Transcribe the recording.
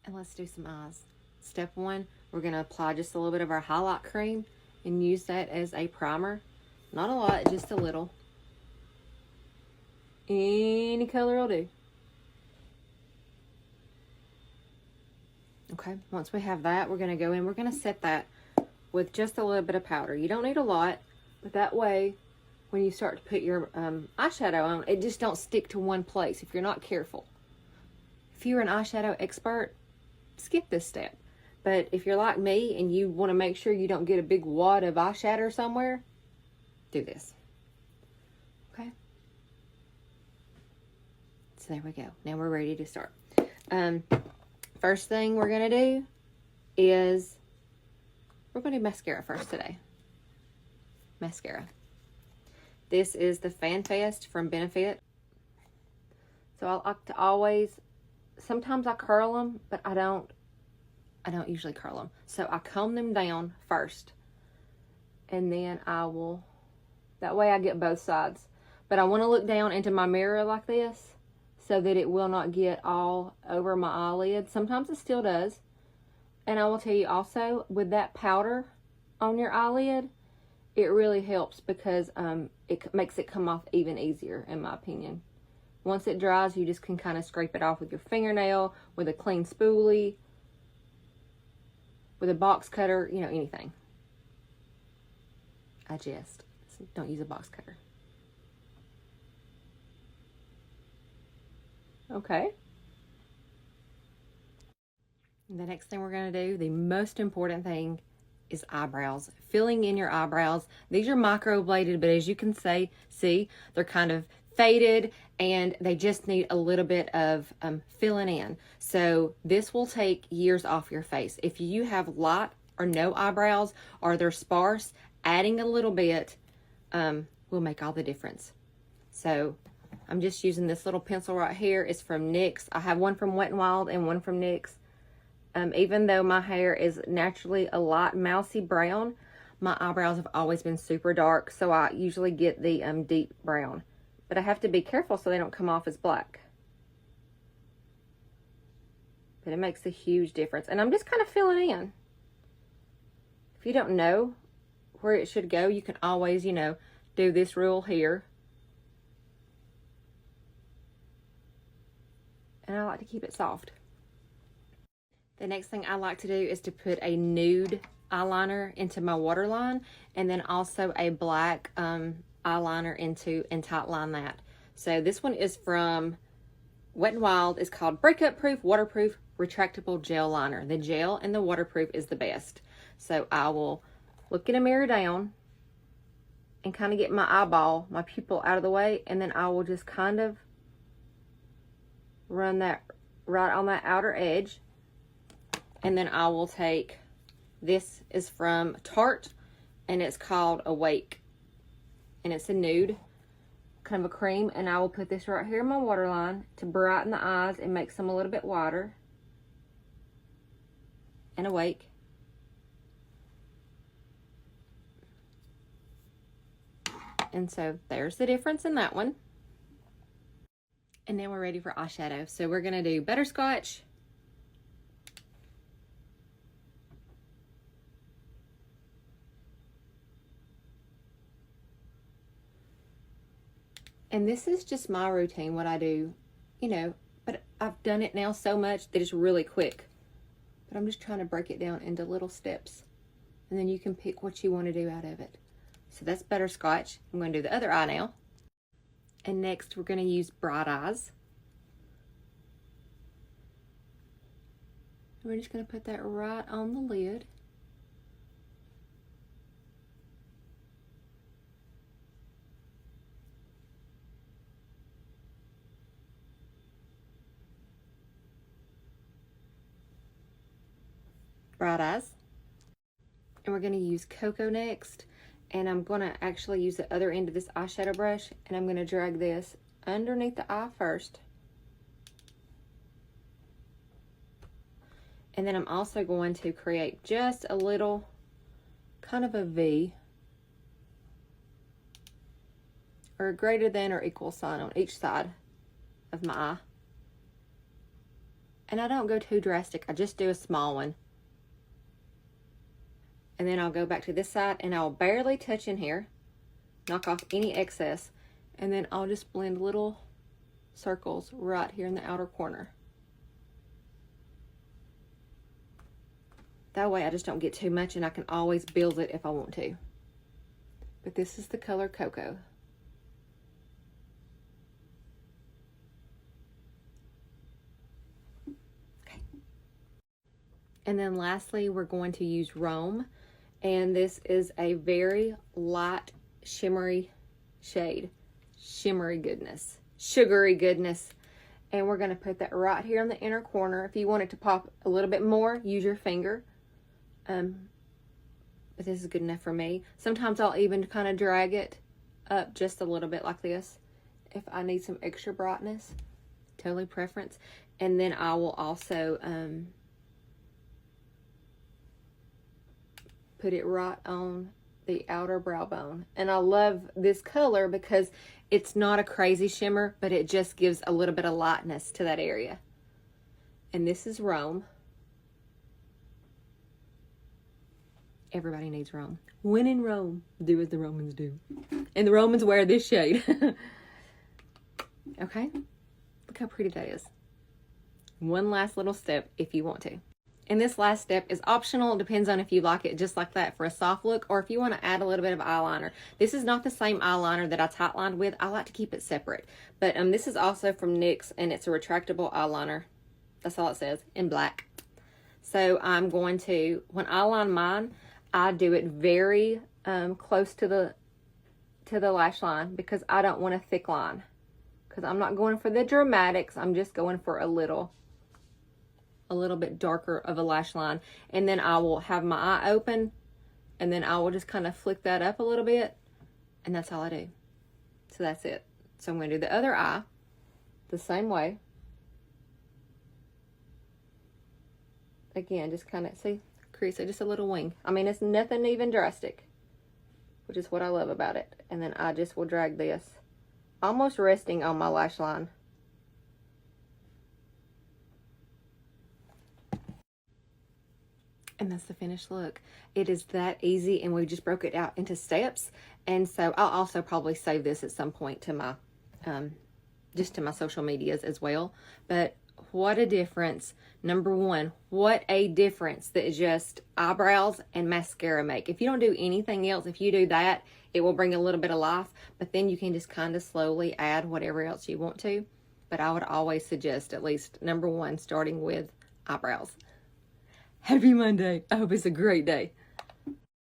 And let's do some eyes. Step one, we're going to apply just a little bit of our highlight cream and use that as a primer. Not a lot, just a little. Any color will do. Okay, once we have that, we're going to go in. We're going to set that with just a little bit of powder. You don't need a lot, but that way, when you start to put your eyeshadow on, it just don't stick to one place if you're not careful. If you're an eyeshadow expert, skip this step. But if you're like me and you want to make sure you don't get a big wad of eyeshadow somewhere, do this. Okay? So there we go. Now we're ready to start. First thing we're going to do is we're going to do mascara first today. Mascara. This is the Fan Fest from Benefit. So I like to always, sometimes I curl them, but I don't usually curl them. So I comb them down first. And then I will, that way I get both sides. But I want to look down into my mirror like this so that it will not get all over my eyelid. Sometimes it still does. And I will tell you also, with that powder on your eyelid, it really helps because it makes it come off even easier, in my opinion. Once it dries, you just can kind of scrape it off with your fingernail, with a clean spoolie, with a box cutter, you know, anything. I jest. Don't use a box cutter. Okay. And the next thing we're going to do, the most important thing, is eyebrows. Filling in your eyebrows. These are microbladed, but as you can see, they're kind of faded and they just need a little bit of filling in. So this will take years off your face. If you have light or no eyebrows or they're sparse, adding a little bit will make all the difference. So I'm just using this little pencil right here. It's from NYX. I have one from Wet n Wild and one from NYX. Even though my hair is naturally a light mousy brown, my eyebrows have always been super dark, so I usually get the deep brown. But I have to be careful so they don't come off as black. But it makes a huge difference. And I'm just kind of filling in. If you don't know where it should go, you can always, you know, do this rule here. And I like to keep it soft. The next thing I like to do is to put a nude eyeliner into my waterline, and then also a black eyeliner into and tightline that. So this one is from Wet n Wild. It's called Breakup Proof Waterproof Retractable Gel Liner. The gel and the waterproof is the best. So I will look in a mirror down and kind of get my eyeball, my pupil out of the way, and then I will just kind of run that right on that outer edge. And then I will take, this is from Tarte, and it's called Awake. And it's a nude, kind of a cream. And I will put this right here in my waterline to brighten the eyes and make them a little bit wider. And Awake. And so there's the difference in that one. And then we're ready for eyeshadow. So we're going to do Butterscotch, and this is just my routine, what I do, you know, but I've done it now so much that it's really quick. But I'm just trying to break it down into little steps. And then you can pick what you want to do out of it. So that's Butterscotch. I'm going to do the other eye now. And next we're going to use Bright Eyes. We're just going to put that right on the lid. Bright Eyes. And we're going to use Cocoa next. And I'm going to actually use the other end of this eyeshadow brush, and I'm going to drag this underneath the eye first. And then I'm also going to create just a little, kind of a V, or a greater than or equal sign on each side of my eye. And I don't go too drastic. I just do a small one. And then I'll go back to this side and I'll barely touch in here. Knock off any excess. And then I'll just blend little circles right here in the outer corner. That way I just don't get too much and I can always build it if I want to. But this is the color Cocoa. Okay. And then lastly, we're going to use Rome. And this is a very light, shimmery shade. Shimmery goodness. Sugary goodness. And we're going to put that right here in the inner corner. If you want it to pop a little bit more, use your finger. But this is good enough for me. Sometimes I'll even kind of drag it up just a little bit like this if I need some extra brightness. Totally preference. And then I will also put it right on the outer brow bone. And I love this color because it's not a crazy shimmer, but it just gives a little bit of lightness to that area. And this is Rome. Everybody needs Rome. When in Rome, do as the Romans do. And the Romans wear this shade. Okay? Look how pretty that is. One last little step if you want to. And this last step is optional. It depends on if you like it just like that for a soft look or if you want to add a little bit of eyeliner. This is not the same eyeliner that I tightlined with. I like to keep it separate. But this is also from NYX and it's a retractable eyeliner. That's all it says, in black. So I'm going to, when I line mine, I do it very close to the lash line because I don't want a thick line. Because I'm not going for the dramatics. I'm just going for a little bit darker of a lash line. And then I will have my eye open and then I will just kind of flick that up a little bit. And that's all I do. So that's it. So I'm going to do the other eye the same way. Again, just kind of, see, crease it, just a little wing. I mean, it's nothing even drastic, which is what I love about it. And then I just will drag this, almost resting on my lash line. And that's the finished look. It is that easy, and we just broke it out into steps. And so I'll also probably save this at some point to my, just to my social medias as well. But what a difference. Number one, what a difference that just eyebrows and mascara make. If you don't do anything else, if you do that, it will bring a little bit of life, but then you can just kind of slowly add whatever else you want to. But I would always suggest at least number one, starting with eyebrows. Happy Monday. I hope it's a great day.